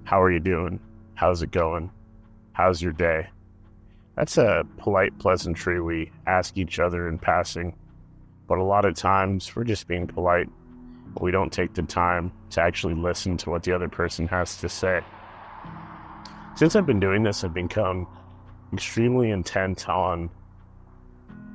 How are you doing? How's it going? How's your day? That's a polite pleasantry we ask each other in passing, but a lot of times we're just being polite. We don't take the time to actually listen to what the other person has to say. Since I've been doing this, I've become extremely intent on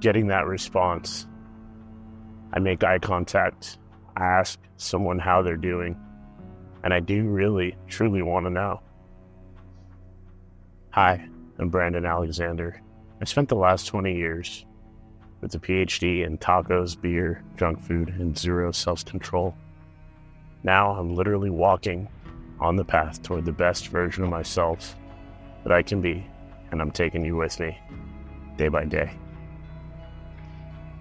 getting that response. I make eye contact, I ask someone how they're doing, and I do really, truly want to know. Hi, I'm Brandon Alexander. I spent the last 20 years with a PhD in tacos, beer, junk food, and zero self-control. Now I'm literally walking on the path toward the best version of myself that I can be, and I'm taking you with me, day by day.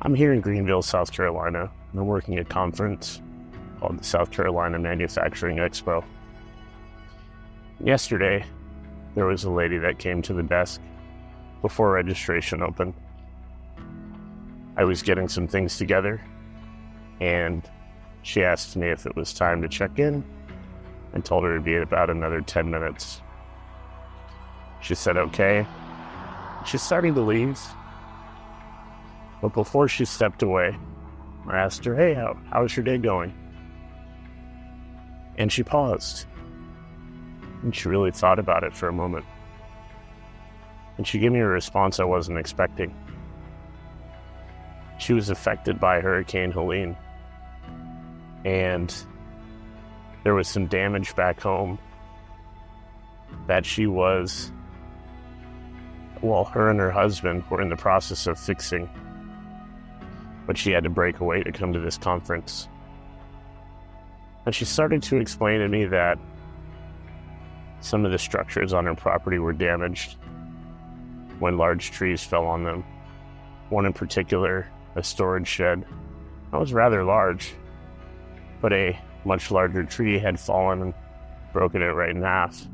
I'm here in Greenville, South Carolina, and I'm working at a conference called the South Carolina Manufacturing Expo. Yesterday, there was a lady that came to the desk before registration opened. I was getting some things together, and she asked me if it was time to check in. I told her it'd be about another 10 minutes. She said, okay. She's starting to leave, but before she stepped away, I asked her, hey, how's your day going? And she paused, and she really thought about it for a moment. And she gave me a response I wasn't expecting. She was affected by Hurricane Helene, and there was some damage back home that her and her husband were in the process of fixing, but she had to break away to come to this conference. And she started to explain to me that some of the structures on her property were damaged when large trees fell on them. One in particular, a storage shed, that was rather large, but a much larger tree had fallen and broken it right in half.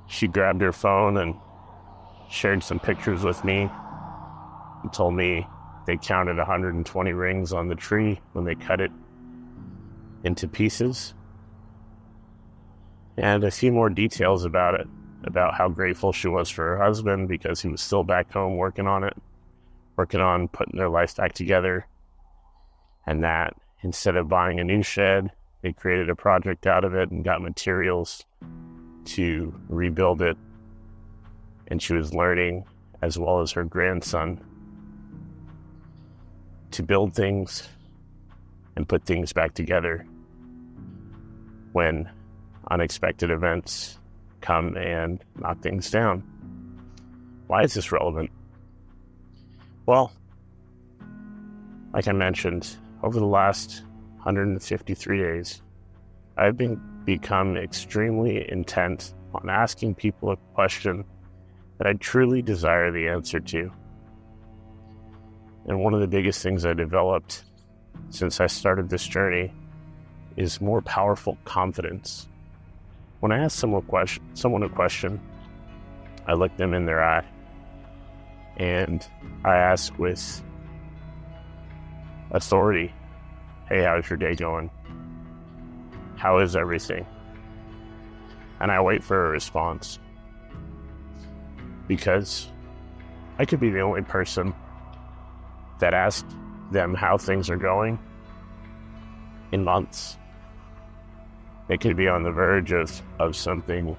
She grabbed her phone and shared some pictures with me and told me they counted 120 rings on the tree when they cut it into pieces, and a few more details about it, about how grateful she was for her husband because he was still back home working on putting their life back together, and that instead of buying a new shed, they created a project out of it and got materials to rebuild it. And she was learning, as well as her grandson, to build things and put things back together when unexpected events come and knock things down. Why is this relevant? Well, like I mentioned, over the last 153 days, I've become extremely intent on asking people a question that I truly desire the answer to. And one of the biggest things I developed since I started this journey is more powerful confidence. When I ask someone a question, I look them in their eye and I ask with authority, hey, how's your day going? How is everything? And I wait for a response, because I could be the only person that asked them how things are going in months. It could be on the verge of something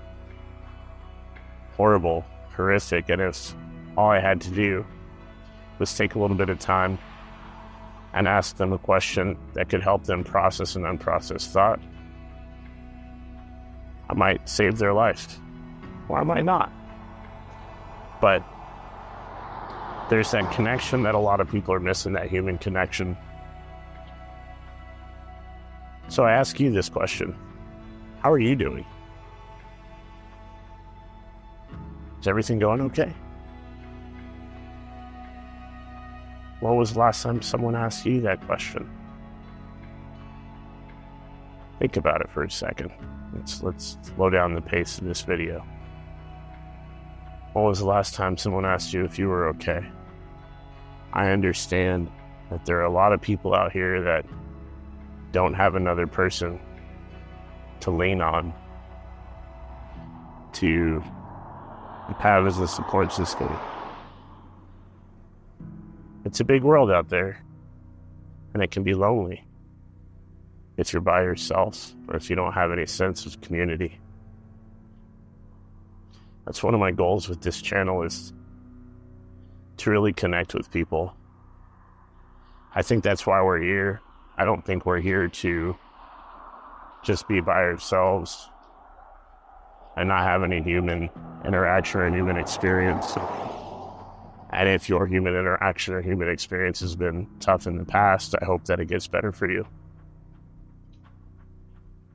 horrible, horrific, and if all I had to do was take a little bit of time and ask them a question that could help them process an unprocessed thought, I might save their life, or I might not. But there's that connection that a lot of people are missing, that human connection. So I ask you this question. How are you doing? Is everything going okay? When was the last time someone asked you that question? Think about it for a second. Let's slow down the pace of this video. When was the last time someone asked you if you were okay? I understand that there are a lot of people out here that don't have another person to lean on to have as a support system. It's a big world out there, and it can be lonely if you're by yourself or if you don't have any sense of community. That's one of my goals with this channel, is to really connect with people. I think that's why we're here. I don't think we're here to just be by ourselves and not have any human interaction or human experience. And if your human interaction or human experience has been tough in the past, I hope that it gets better for you.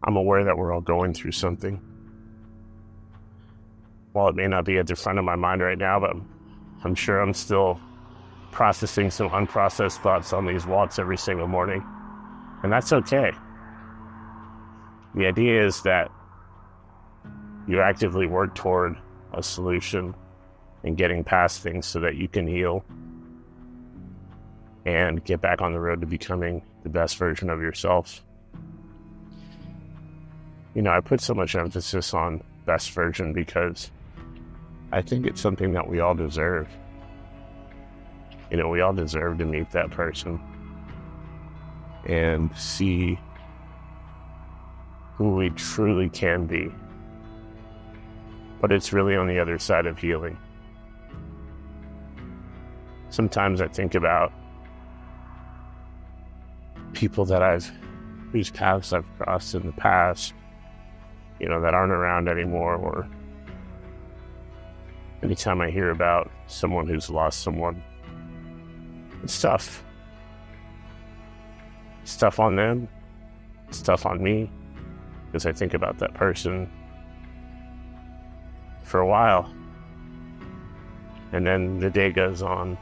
I'm aware that we're all going through something. While it may not be at the front of my mind right now, but I'm sure I'm still processing some unprocessed thoughts on these walks every single morning. And that's okay. The idea is that you actively work toward a solution and getting past things so that you can heal and get back on the road to becoming the best version of yourself. You know, I put so much emphasis on best version because I think it's something that we all deserve. You know, we all deserve to meet that person and see who we truly can be. But it's really on the other side of healing. Sometimes I think about people whose paths I've crossed in the past, you know, that aren't around anymore, or anytime I hear about someone who's lost someone, it's tough. It's tough on them. It's tough on me, because I think about that person for a while. And then the day goes on,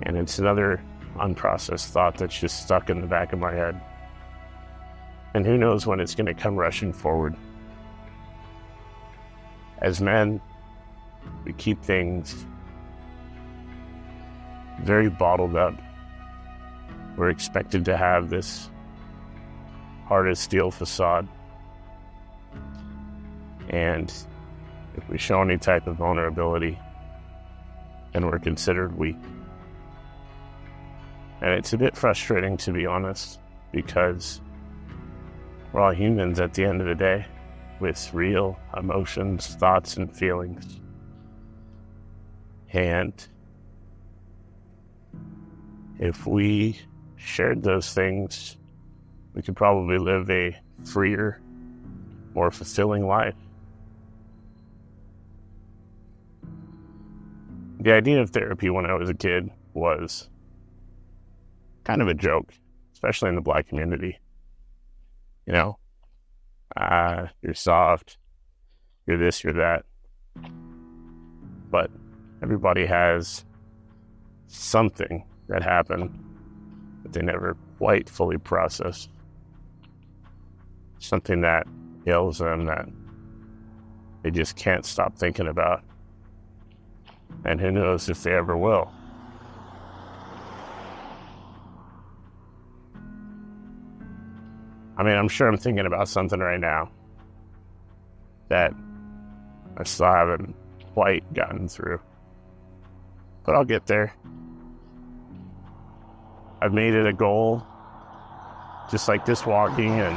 and it's another unprocessed thought that's just stuck in the back of my head. And who knows when it's going to come rushing forward. As men, we keep things very bottled up. We're expected to have this hard as steel facade. And if we show any type of vulnerability, then we're considered weak. And it's a bit frustrating, to be honest, because we're all humans at the end of the day, with real emotions, thoughts, and feelings. And if we shared those things, we could probably live a freer, more fulfilling life. The idea of therapy when I was a kid was kind of a joke, especially in the Black community. You know, you're soft, you're this, you're that. But everybody has something that happened that they never quite fully processed. Something that ails them that they just can't stop thinking about. And who knows if they ever will. I mean, I'm sure I'm thinking about something right now that I still haven't quite gotten through. But I'll get there. I've made it a goal, just like this walking and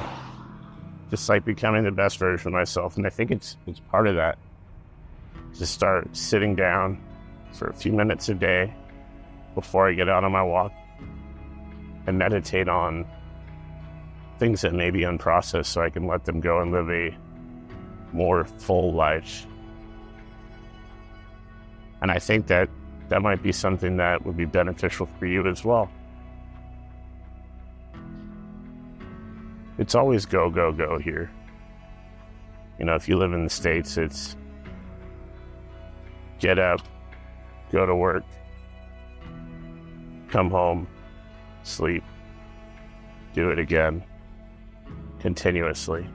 just like becoming the best version of myself. And I think it's part of that. Just start sitting down for a few minutes a day before I get out on my walk and meditate on things that may be unprocessed so I can let them go and live a more full life. And I think that might be something that would be beneficial for you as well. It's always go, go, go here. You know, if you live in the States, it's get up, go to work, come home, sleep, do it again, continuously,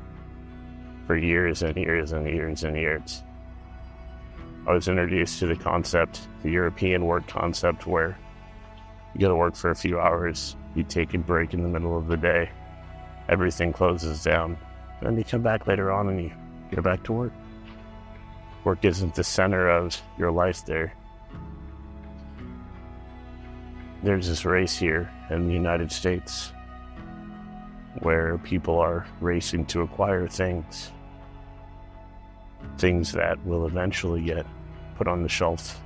for years and years and years and years. I was introduced to the concept, the European work concept, where you go to work for a few hours, you take a break in the middle of the day, everything closes down, then you come back later on and you get back to work. Work isn't the center of your life there. There's this race here in the United States where people are racing to acquire things that will eventually get put on the shelf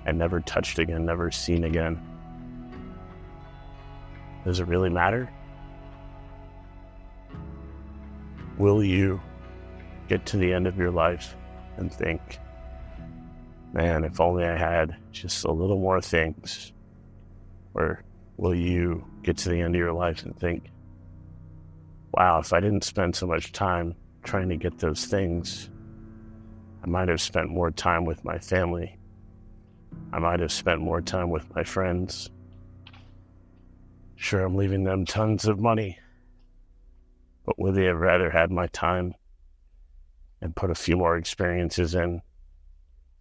and never touched again, never seen again. Does it really matter? Will you get to the end of your life and think, man, if only I had just a little more things? Or will you get to the end of your life and think, wow, if I didn't spend so much time trying to get those things, I might have spent more time with my family. I might have spent more time with my friends. Sure, I'm leaving them tons of money, but would they have rather had my time and put a few more experiences in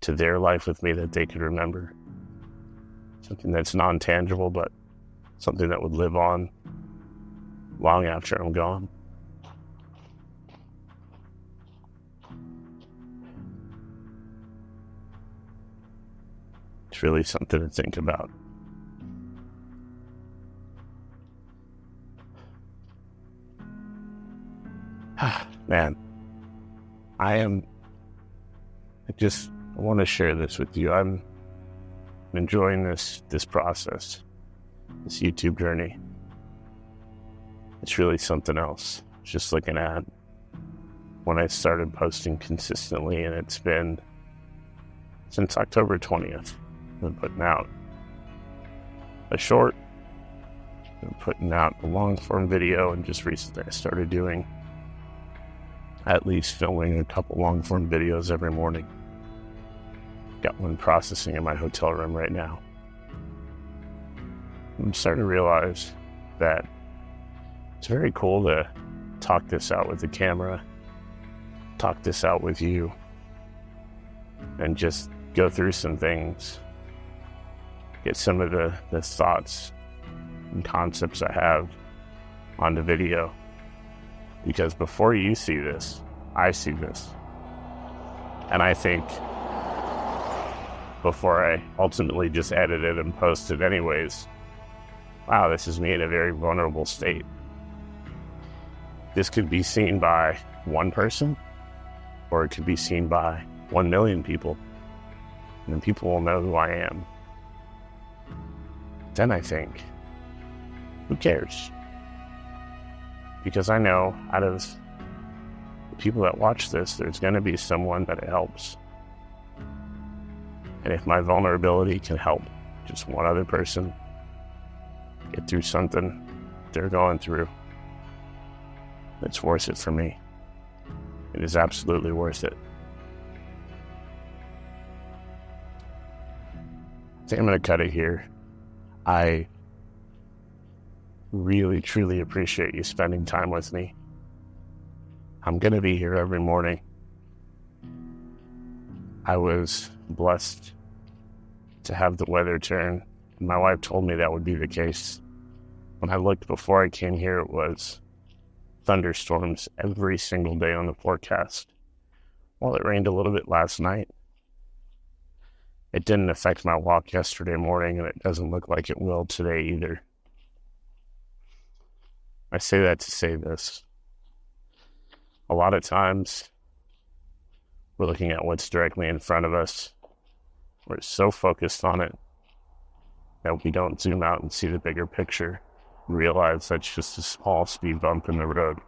to their life with me that they could remember? Something that's non-tangible, but something that would live on long after I'm gone. It's really something to think about. Man, I want to share this with you. I'm enjoying this process, this YouTube journey. It's really something else. Just looking at when I started posting consistently, and it's been since October 20th. I've been putting out a short, been putting out a long form video, and just recently I started doing at least filming a couple long form videos every morning. Got one processing in my hotel room right now. I'm starting to realize that it's very cool to talk this out with the camera, talk this out with you, and just go through some things, get some of the thoughts and concepts I have on the video. Because before you see this, I see this. And I think before I ultimately just edit it and post it anyways, wow, this is me in a very vulnerable state. This could be seen by one person, or it could be seen by 1 million people. And then people will know who I am. Then I think, who cares? Because I know out of the people that watch this, there's going to be someone that it helps. And if my vulnerability can help just one other person get through something they're going through, it's worth it for me. It is absolutely worth it. I think I'm going to cut it here. I really, truly appreciate you spending time with me. I'm going to be here every morning. I was blessed to have the weather turn. My wife told me that would be the case. When I looked before I came here, it was thunderstorms every single day on the forecast. While it rained a little bit last night, it didn't affect my walk yesterday morning, and it doesn't look like it will today either. I say that to say this. A lot of times, we're looking at what's directly in front of us. We're so focused on it that we don't zoom out and see the bigger picture, and realize that's just a small speed bump in the road.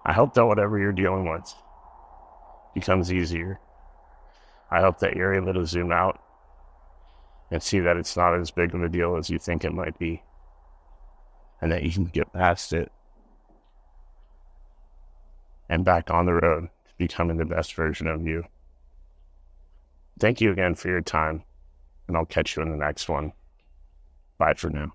I hope that whatever you're dealing with becomes easier. I hope that you're able to zoom out and see that it's not as big of a deal as you think it might be, and that you can get past it and back on the road to becoming the best version of you. Thank you again for your time, and I'll catch you in the next one. Bye for now.